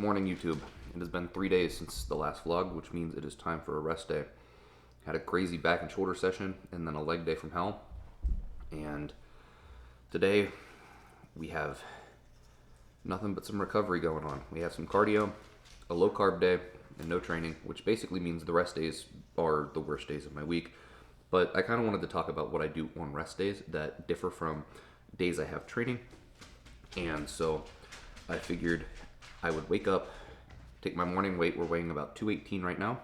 Morning YouTube. It has been 3 days since the last vlog, which means it is time for a rest day. Had a crazy back and shoulder session and then a leg day from hell. And today we have nothing but some recovery going on. We have some cardio, a low carb day, and no training, which basically means the rest days are the worst days of my week. But I kind of wanted to talk about what I do on rest days that differ from days I have training. And so I figured I would wake up, take my morning weight, we're weighing about 218 right now,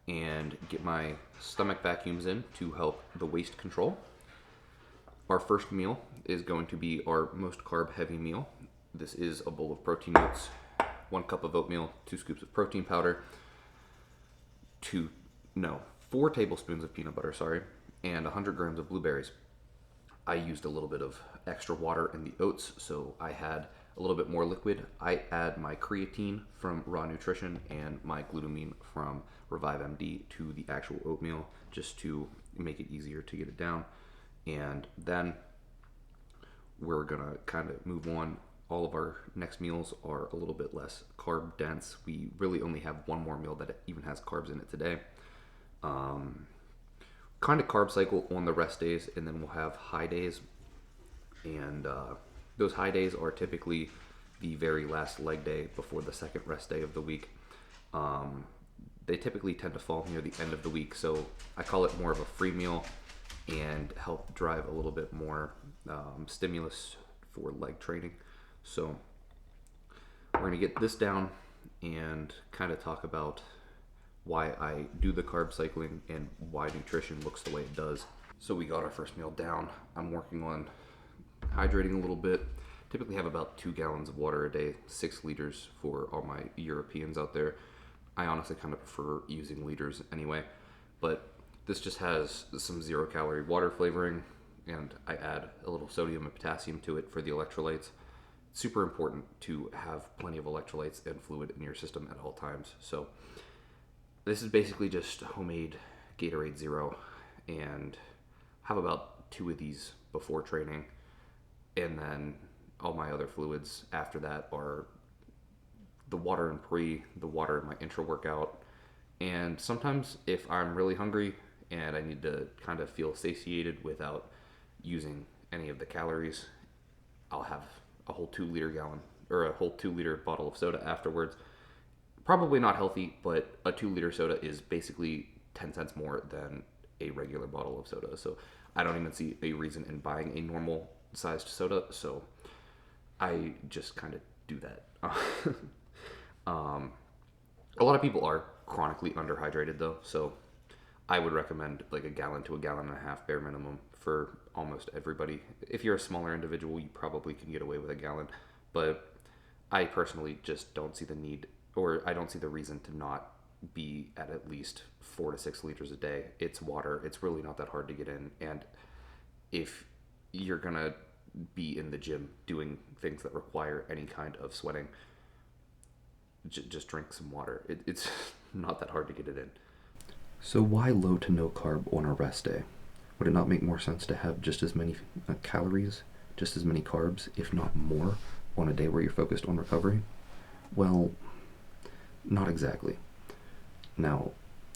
and get my stomach vacuums in to help the waist control. Our first meal is going to be our most carb heavy meal. This is a bowl of protein oats, 1 cup of oatmeal, 2 scoops of protein powder, 4 tablespoons of peanut butter, and 100 grams of blueberries. I used a little bit of extra water in the oats, so I had a little bit more liquid. I add my creatine from Raw Nutrition and my glutamine from Revive MD to the actual oatmeal just to make it easier to get it down. And then we're gonna kind of move on. All of our next meals are a little bit less carb dense. We really only have one more meal that even has carbs in it today. Kind of carb cycle on the rest days, and then we'll have high days. And those high days are typically the very last leg day before the second rest day of the week. They typically tend to fall near the end of the week, so I call it more of a free meal and help drive a little bit more stimulus for leg training. So we're going to get this down and kind of talk about why I do the carb cycling and why nutrition looks the way it does. So we got our first meal down. I'm working on hydrating a little bit. Typically have about 2 gallons of water a day, 6 liters for all my Europeans out there. I honestly kind of prefer using liters anyway, but this just has some 0-calorie water flavoring, and I add a little sodium and potassium to it for the electrolytes. It's super important to have plenty of electrolytes and fluid in your system at all times. So this is basically just homemade Gatorade Zero, and have about 2 of these before training. And then all my other fluids after that are the water in pre, the water in my intra workout. And sometimes if I'm really hungry and I need to kind of feel satiated without using any of the calories, I'll have a whole 2-liter bottle of soda afterwards. Probably not healthy, but a 2-liter soda is basically 10 cents more than a regular bottle of soda. So I don't even see a reason in buying a normal sized soda, so I just kind of do that. A lot of people are chronically underhydrated though, so I would recommend like 1 gallon to 1.5 gallons bare minimum for almost everybody. If you're a smaller individual, you probably can get away with 1 gallon, but I personally just don't see the need, or I don't see the reason to not be at least 4 to 6 liters a day. It's water. It's really not that hard to get in, and if you're gonna be in the gym doing things that require any kind of sweating, just drink some water. It's not that hard to get it in. So why low to no carb on a rest day? Would it not make more sense to have just as many calories, just as many carbs, if not more, on a day where you're focused on recovery? Well, not exactly. Now,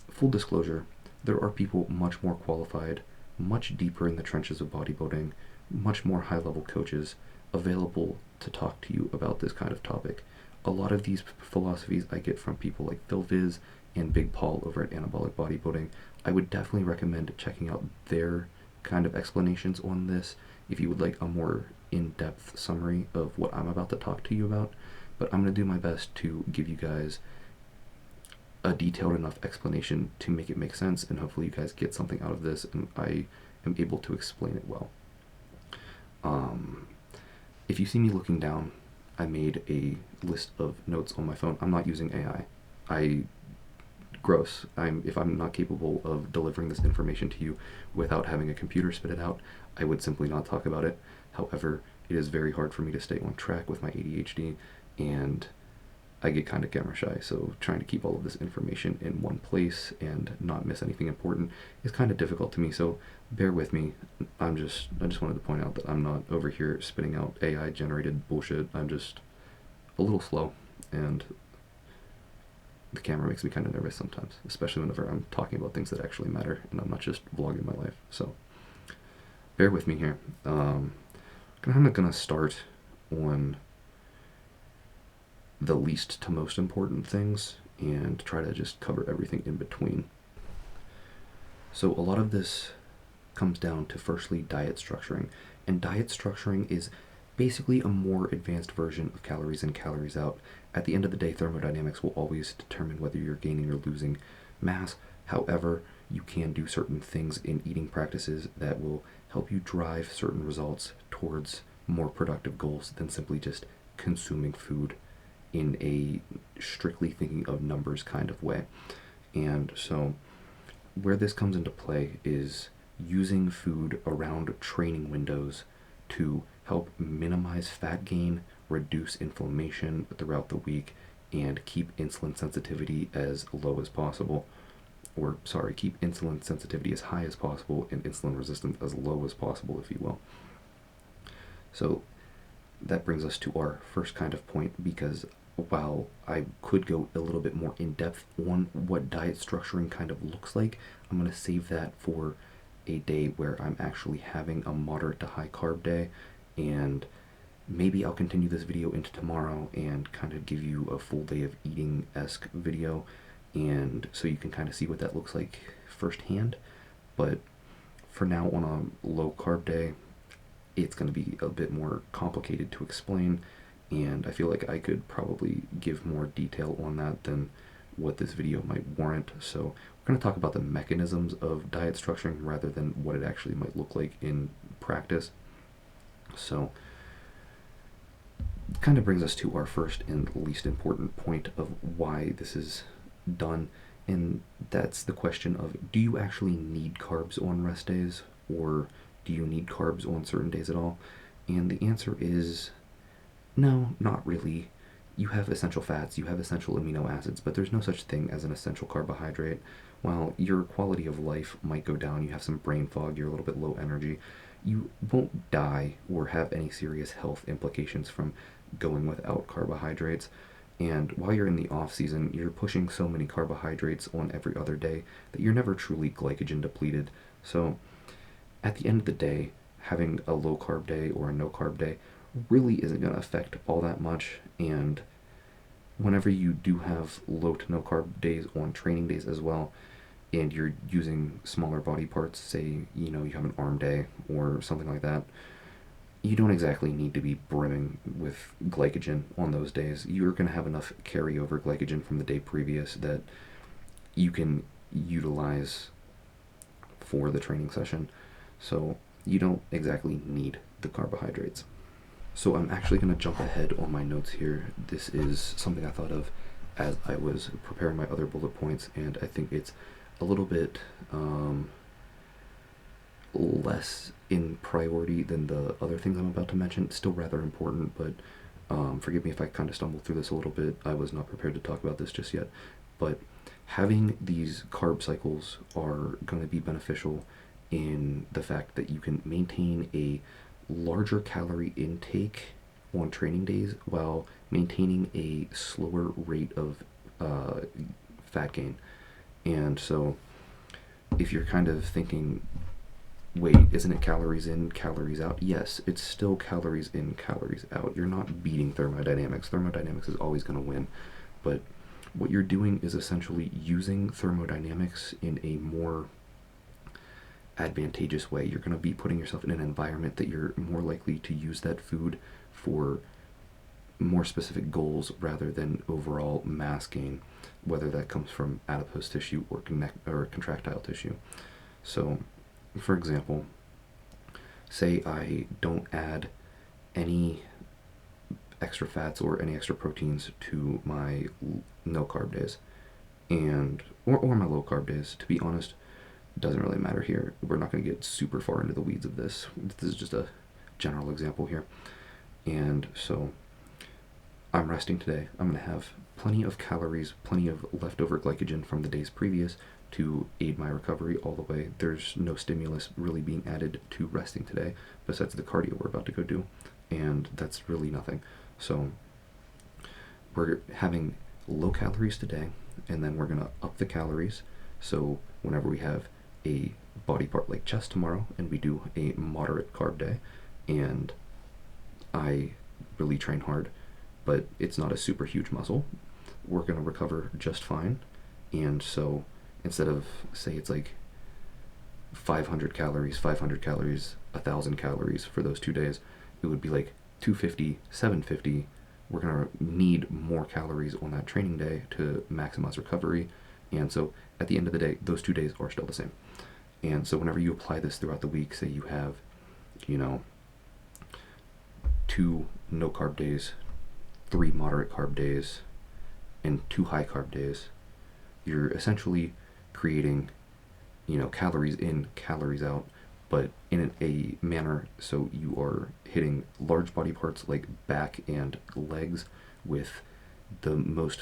full disclosure, there are people much more qualified, much deeper in the trenches of bodybuilding, much more high-level coaches available to talk to you about this kind of topic. A lot of these philosophies I get from people like Phil Viz and Big Paul over at Anabolic Bodybuilding. I would definitely recommend checking out their kind of explanations on this if you would like a more in-depth summary of what I'm about to talk to you about. But I'm going to do my best to give you guys a detailed enough explanation to make it make sense, and hopefully you guys get something out of this and I am able to explain it well. If you see me looking down, I made a list of notes on my phone. I'm not using AI. If I'm not capable of delivering this information to you without having a computer spit it out, I would simply not talk about it. However, it is very hard for me to stay on track with my ADHD, and I get kind of camera shy, so trying to keep all of this information in one place and not miss anything important is kind of difficult to me, so bear with me. I just wanted to point out that I'm not over here spitting out AI generated bullshit. I'm just a little slow, and the camera makes me kind of nervous sometimes, especially whenever I'm talking about things that actually matter and I'm not just vlogging my life. So bear with me here. I'm kind of gonna start on the least to most important things and try to just cover everything in between. So a lot of this comes down to, firstly, diet structuring. And diet structuring is basically a more advanced version of calories in, calories out. At the end of the day, thermodynamics will always determine whether you're gaining or losing mass. However, you can do certain things in eating practices that will help you drive certain results towards more productive goals than simply just consuming food in a strictly thinking of numbers kind of way. And so where this comes into play is using food around training windows to help minimize fat gain, reduce inflammation throughout the week, and keep insulin sensitivity as low as possible. Or, sorry, keep insulin sensitivity as high as possible and insulin resistance as low as possible, if you will. So that brings us to our first kind of point, because while I could go a little bit more in depth on what diet structuring kind of looks like, I'm going to save that for a day where I'm actually having a moderate to high carb day, and maybe I'll continue this video into tomorrow and kind of give you a full day of eating-esque video, and so you can kind of see what that looks like firsthand. But for now, on a low carb day, it's going to be a bit more complicated to explain, and I feel like I could probably give more detail on that than what this video might warrant. So we're going to talk about the mechanisms of diet structuring rather than what it actually might look like in practice. So it kind of brings us to our first and least important point of why this is done, and that's the question of, do you actually need carbs on rest days, or do you need carbs on certain days at all? And the answer is no, not really. You have essential fats, you have essential amino acids, but there's no such thing as an essential carbohydrate. While your quality of life might go down, you have some brain fog, you're a little bit low energy, you won't die or have any serious health implications from going without carbohydrates. And while you're in the off season, you're pushing so many carbohydrates on every other day that you're never truly glycogen depleted. So at the end of the day, having a low carb day or a no carb day really isn't going to affect all that much. And whenever you do have low to no carb days on training days as well, and you're using smaller body parts, say, you have an arm day or something like that, you don't exactly need to be brimming with glycogen on those days. You're going to have enough carryover glycogen from the day previous that you can utilize for the training session. So you don't exactly need the carbohydrates. So I'm actually going to jump ahead on my notes here. This is something I thought of as I was preparing my other bullet points, and I think it's a little bit less in priority than the other things I'm about to mention. It's still rather important, but forgive me if I kind of stumbled through this a little bit. I was not prepared to talk about this just yet. But having these carb cycles are going to be beneficial in the fact that you can maintain a larger calorie intake on training days while maintaining a slower rate of fat gain. And so if you're kind of thinking, wait, isn't it calories in, calories out? Yes, it's still calories in, calories out. You're not beating thermodynamics. Thermodynamics is always going to win. But what you're doing is essentially using thermodynamics in a more advantageous way. You're going to be putting yourself in an environment that you're more likely to use that food for more specific goals rather than overall mass gain, whether that comes from adipose tissue or contractile tissue. So, for example, say I don't add any extra fats or any extra proteins to my no carb days, and or my low carb days. To be honest, doesn't really matter here. We're not going to get super far into the weeds of this. This is just a general example here. And so I'm resting today. I'm going to have plenty of calories, plenty of leftover glycogen from the days previous to aid my recovery all the way. There's no stimulus really being added to resting today besides the cardio we're about to go do, and that's really nothing. So we're having low calories today, and then we're going to up the calories. So whenever we have a body part like chest tomorrow and we do a moderate carb day, and I really train hard, but it's not a super huge muscle, we're going to recover just fine. And so instead of, say, it's like 500 calories, 1,000 calories for those 2 days, it would be like 250, 750. We're going to need more calories on that training day to maximize recovery. And so at the end of the day, those 2 days are still the same. And so whenever you apply this throughout the week, say you have, 2 no carb days, 3 moderate carb days, and 2 high carb days, you're essentially creating, calories in, calories out, but in a manner so you are hitting large body parts like back and legs with the most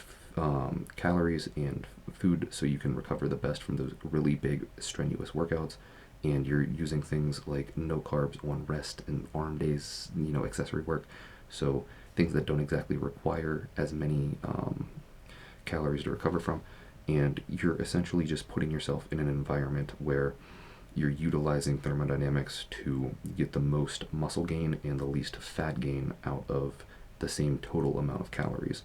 calories and food, so you can recover the best from those really big strenuous workouts. And you're using things like no carbs on rest and arm days, accessory work, so things that don't exactly require as many calories to recover from. And you're essentially just putting yourself in an environment where you're utilizing thermodynamics to get the most muscle gain and the least fat gain out of the same total amount of calories.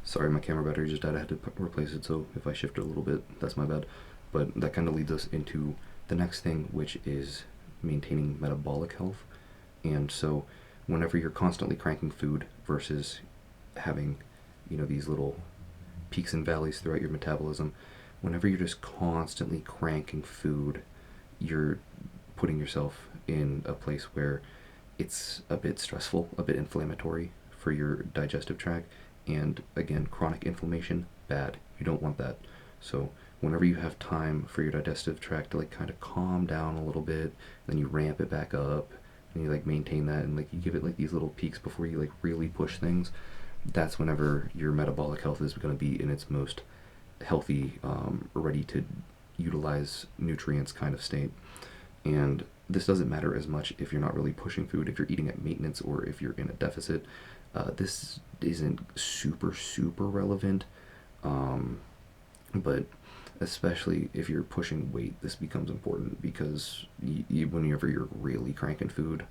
Sorry, my camera battery just died. I had to replace it, so if I shift it a little bit, that's my bad. But that kind of leads us into the next thing, which is maintaining metabolic health. And so whenever you're constantly cranking food versus having, these little peaks and valleys throughout your metabolism, whenever you're just constantly cranking food, you're putting yourself in a place where it's a bit stressful, a bit inflammatory for your digestive tract. And again, chronic inflammation, bad. You don't want that. So whenever you have time for your digestive tract to kind of calm down a little bit, then you ramp it back up and you maintain that, and you give it these little peaks before you really push things. That's whenever your metabolic health is going to be in its most healthy, ready to utilize nutrients kind of state. And this doesn't matter as much if you're not really pushing food, if you're eating at maintenance, or if you're in a deficit. This isn't super relevant, but especially if you're pushing weight, this becomes important, because whenever you're really cranking food,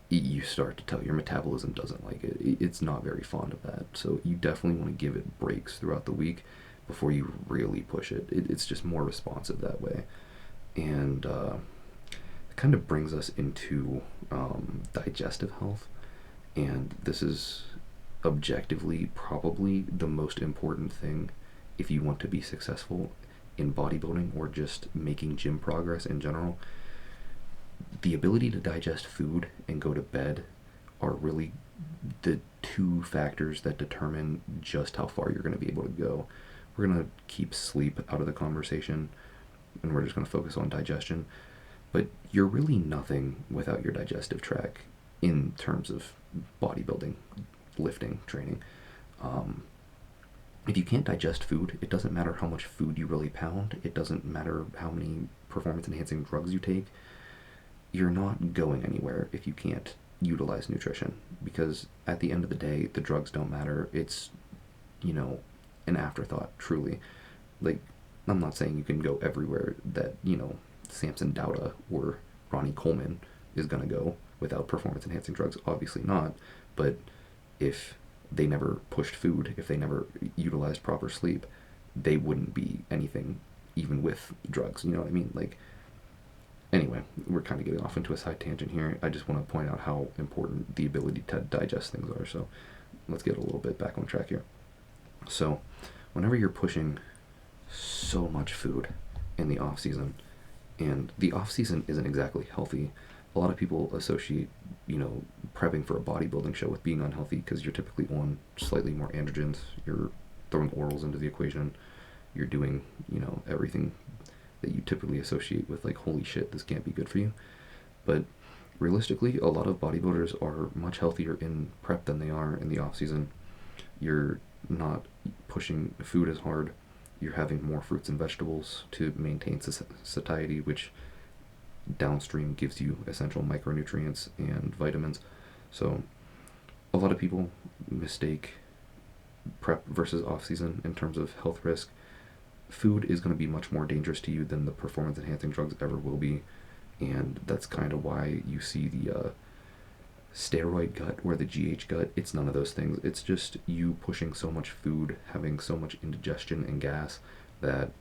you start to tell your metabolism doesn't like it. It's not very fond of that. So you definitely want to give it breaks throughout the week before you really push it. It's just more responsive that way. And it kind of brings us into digestive health. And this is objectively probably the most important thing if you want to be successful in bodybuilding or just making gym progress in general. The ability to digest food and go to bed are really the 2 factors that determine just how far you're going to be able to go. We're going to keep sleep out of the conversation, and we're just going to focus on digestion. But you're really nothing without your digestive tract in terms of bodybuilding, lifting, training. If you can't digest food, it doesn't matter how much food you really pound. It doesn't matter how many performance-enhancing drugs you take. You're not going anywhere if you can't utilize nutrition, because at the end of the day, the drugs don't matter. It's, an afterthought, truly. I'm not saying you can go everywhere that, Samson Dauda or Ronnie Coleman is going to go without performance-enhancing drugs. Obviously not. But if they never pushed food, if they never utilized proper sleep, they wouldn't be anything, even with drugs. You know what I mean? Anyway, we're kind of getting off into a side tangent here. I just want to point out how important the ability to digest things are. So let's get a little bit back on track here. So whenever you're pushing so much food in the off season, and the off season isn't exactly healthy. A lot of people associate, prepping for a bodybuilding show with being unhealthy, because you're typically on slightly more androgens. You're throwing orals into the equation. You're doing, everything that you typically associate with holy shit, this can't be good for you. But realistically, a lot of bodybuilders are much healthier in prep than they are in the off season. You're not pushing food as hard. You're having more fruits and vegetables to maintain satiety, which downstream gives you essential micronutrients and vitamins. So a lot of people mistake prep versus off season in terms of health risk, food is going to be much more dangerous to you than the performance enhancing drugs ever will be. And that's kind of why you see the steroid gut or the GH gut. It's none of those things. It's just you pushing so much food, having so much indigestion and gas that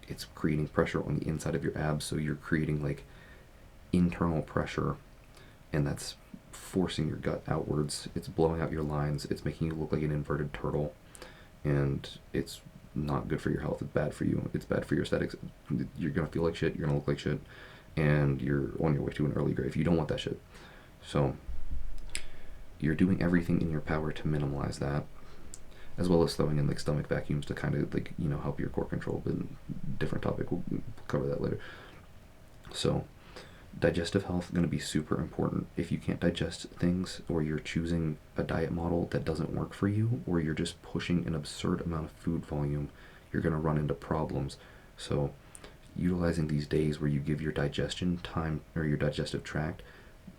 it's creating pressure on the inside of your abs. So you're creating like internal pressure, and that's forcing your gut outwards. It's blowing out your lines. It's making you look like an inverted turtle, and it's not good for your health. It's bad for you. It's bad for your aesthetics. You're gonna feel like shit. You're gonna look like shit, and you're on your way to an early grave. You don't want that shit. So you're doing everything in your power to minimize that, as well as throwing in like stomach vacuums to kind of like, you know, help your core control. But different topic. We'll cover that later. So digestive health is going to be super important. If you can't digest things, or you're choosing a diet model that doesn't work for you, or you're just pushing an absurd amount of food volume, you're going to run into problems. So utilizing these days where you give your digestion time, or your digestive tract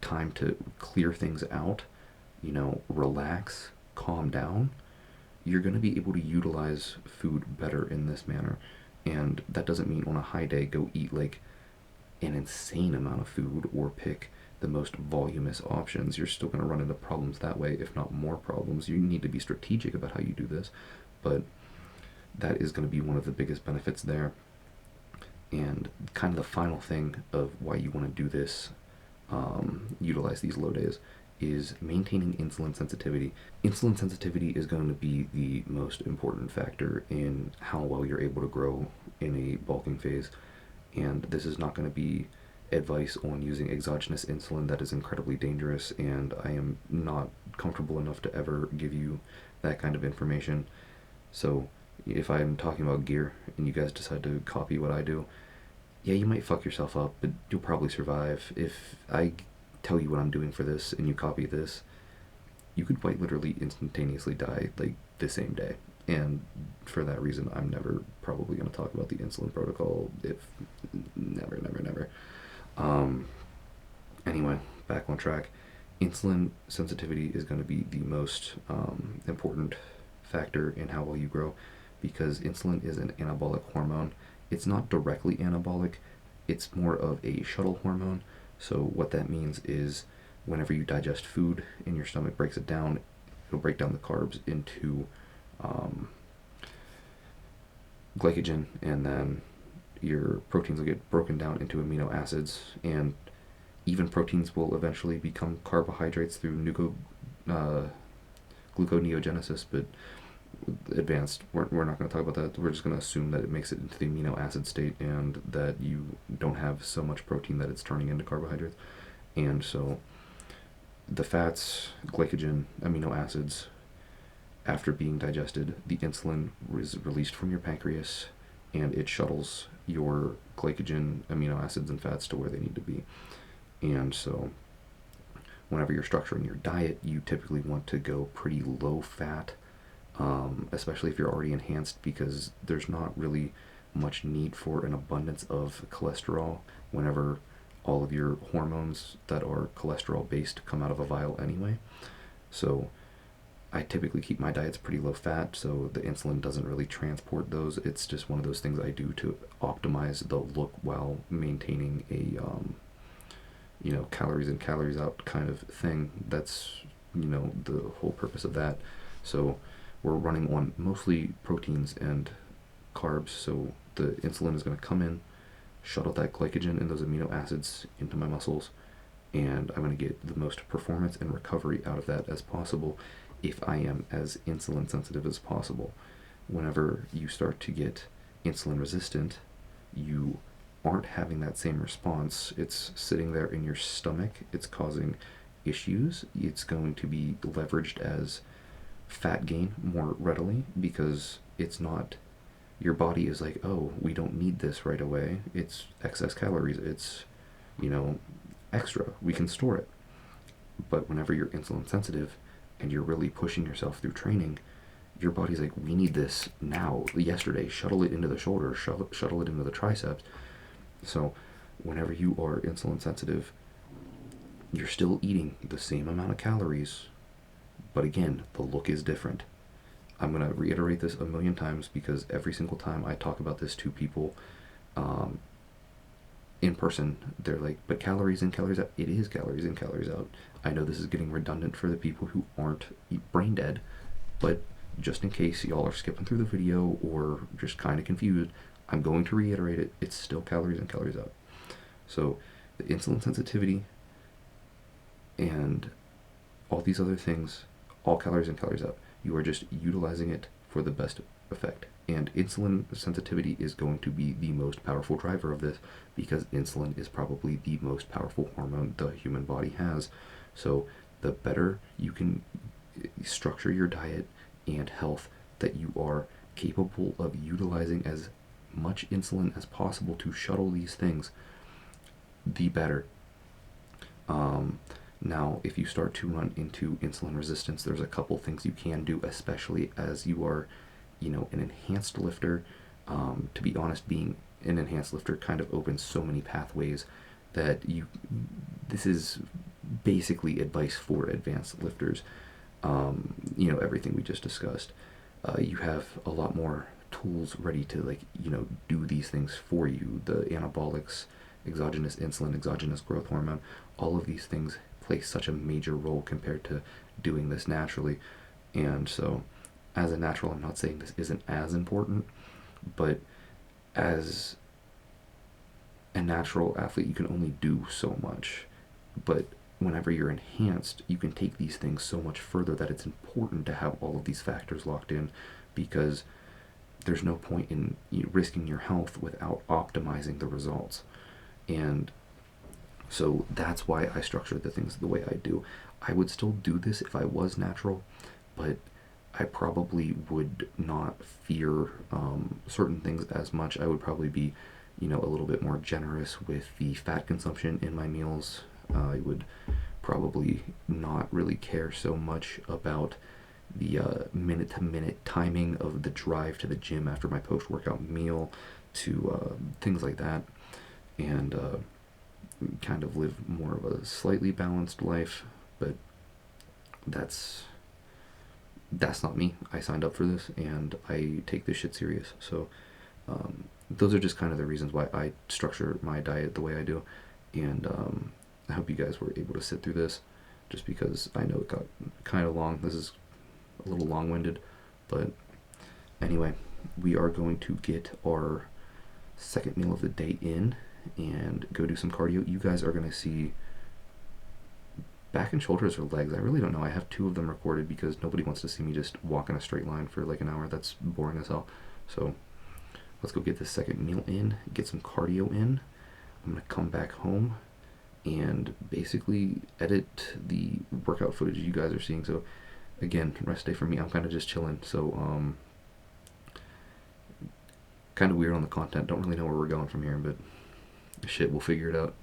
time to clear things out, you know, relax, calm down, you're going to be able to utilize food better in this manner. And that doesn't mean on a high day go eat like an insane amount of food or pick the most voluminous options. You're still going to run into problems that way, if not more problems. You need to be strategic about how you do this, but that is going to be one of the biggest benefits there. And kind of the final thing of why you want to do this, utilize these low days, is maintaining insulin sensitivity. Insulin sensitivity is going to be the most important factor in how well you're able to grow in a bulking phase. And this is not going to be advice on using exogenous insulin. That is incredibly dangerous, and I am not comfortable enough to ever give you that kind of information. So if I'm talking about gear and you guys decide to copy what I do, yeah, you might fuck yourself up, but you'll probably survive. If I tell you what I'm doing for this and you copy this, you could quite literally instantaneously die like the same day. And for that reason, I'm never probably going to talk about the insulin protocol. Never. Anyway, back on track. Insulin sensitivity is going to be the most important factor in how well you grow, because insulin is an anabolic hormone. It's not directly anabolic. It's more of a shuttle hormone. So what that means is whenever you digest food and your stomach breaks it down, it'll break down the carbs into glycogen, and then your proteins will get broken down into amino acids, and even proteins will eventually become carbohydrates through gluconeogenesis, but advanced, we're not going to talk about that. We're just going to assume that it makes it into the amino acid state, and that you don't have so much protein that it's turning into carbohydrates. And so the fats, glycogen, amino acids, after being digested, the insulin is released from your pancreas, and it shuttles your glycogen, amino acids, and fats to where they need to be. And so whenever you're structuring your diet, you typically want to go pretty low fat, especially if you're already enhanced, because there's not really much need for an abundance of cholesterol whenever all of your hormones that are cholesterol based come out of a vial anyway. So I typically keep my diets pretty low fat, so the insulin doesn't really transport those. It's just one of those things I do to optimize the look while maintaining a calories in, calories out kind of thing. That's, the whole purpose of that. So we're running on mostly proteins and carbs, so the insulin is going to come in, shuttle that glycogen and those amino acids into my muscles, and I'm going to get the most performance and recovery out of that as possible if I am as insulin sensitive as possible. Whenever you start to get insulin resistant, you aren't having that same response. It's sitting there in your stomach. It's causing issues. It's going to be leveraged as fat gain more readily, because it's not, your body is like, oh, we don't need this right away. It's excess calories. It's, extra. We can store it. But whenever you're insulin sensitive and you're really pushing yourself through training, your body's like, we need this now, yesterday. Shuttle it into the shoulder, shuttle it into the triceps. So whenever you are insulin sensitive, you're still eating the same amount of calories, but again, the look is different. I'm going to reiterate this a million times because every single time I talk about this to people in person, they're like, but calories in, calories out. It is calories in, calories out. I know this is getting redundant for the people who aren't brain dead, but just in case y'all are skipping through the video or just kind of confused, I'm going to reiterate it. It's still calories in, calories out. So the insulin sensitivity and all these other things, all calories in, calories out. You are just utilizing it for the best effect. And insulin sensitivity is going to be the most powerful driver of this because insulin is probably the most powerful hormone the human body has. So the better you can structure your diet and health, that you are capable of utilizing as much insulin as possible to shuttle these things, the better. Now, if you start to run into insulin resistance, there's a couple things you can do, especially as you are, an enhanced lifter. To be honest, being an enhanced lifter kind of opens so many pathways that this is basically advice for advanced lifters. Everything we just discussed. You have a lot more tools ready to do these things for you. The anabolics, exogenous insulin, exogenous growth hormone, all of these things play such a major role compared to doing this naturally. And so as a natural, I'm not saying this isn't as important, but as a natural athlete, you can only do so much. But whenever you're enhanced, you can take these things so much further that it's important to have all of these factors locked in, because there's no point in risking your health without optimizing the results. And so that's why I structure the things the way I do. I would still do this if I was natural, but I probably would not fear certain things as much. I would probably be, a little bit more generous with the fat consumption in my meals. I would probably not really care so much about the minute-to-minute timing of the drive to the gym after my post-workout meal, to things like that, and kind of live more of a slightly balanced life. But that's not me. I signed up for this and I take this shit serious. So those are just kind of the reasons why I structure my diet the way I do. And I hope you guys were able to sit through this, just because I know it got kind of long. This is a little long-winded, but anyway, we are going to get our second meal of the day in and go do some cardio. You guys are going to see back and shoulders or legs. I really don't know. I have 2 of them recorded because nobody wants to see me just walk in a straight line for like an hour. That's boring as hell. So let's go get this second meal in, get some cardio in. I'm going to come back home and basically edit the workout footage you guys are seeing. So again, rest day for me. I'm kind of just chilling. So kind of weird on the content. Don't really know where we're going from here, but shit, we'll figure it out.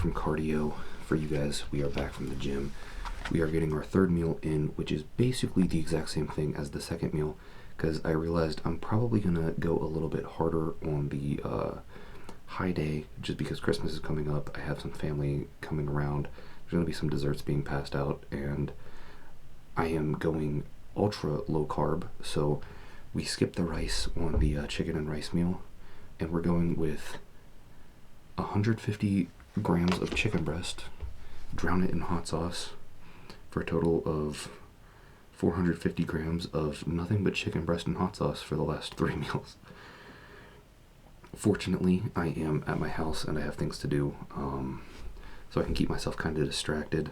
from cardio for you guys. We are back from the gym. We are getting our third meal in, which is basically the exact same thing as the second meal, because I realized I'm probably going to go a little bit harder on the high day, just because Christmas is coming up. I have some family coming around. There's going to be some desserts being passed out, and I am going ultra low carb, so we skipped the rice on the chicken and rice meal, and we're going with 150 grams of chicken breast, drown it in hot sauce, for a total of 450 grams of nothing but chicken breast and hot sauce for the last 3 meals. Fortunately, I am at my house and I have things to do, so I can keep myself kind of distracted.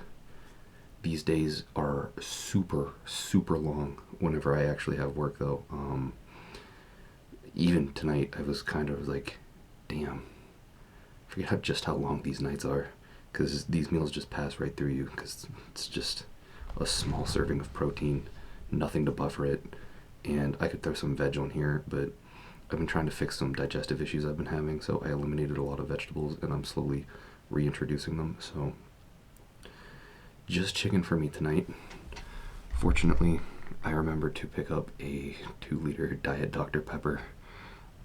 These days are super, super long whenever I actually have work, though. Even tonight, I was kind of like, damn, forget just how long these nights are, because these meals just pass right through you, because it's just a small serving of protein, nothing to buffer it, and I could throw some veg on here, but I've been trying to fix some digestive issues I've been having, so I eliminated a lot of vegetables, and I'm slowly reintroducing them, so just chicken for me tonight. Fortunately, I remembered to pick up a 2-liter Diet Dr. Pepper,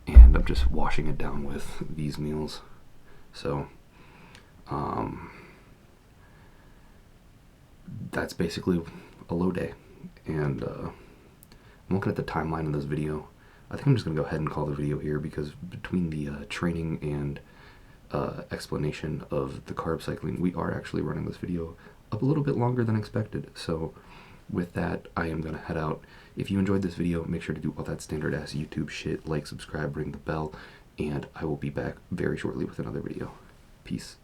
and I'm just washing it down with these meals. So, that's basically a low day, and I'm looking at the timeline in this video. I think I'm just going to go ahead and call the video here, because between the training and explanation of the carb cycling, we are actually running this video up a little bit longer than expected. So with that, I am going to head out. If you enjoyed this video, make sure to do all that standard ass YouTube shit, like, subscribe, ring the bell, and I will be back very shortly with another video. Peace.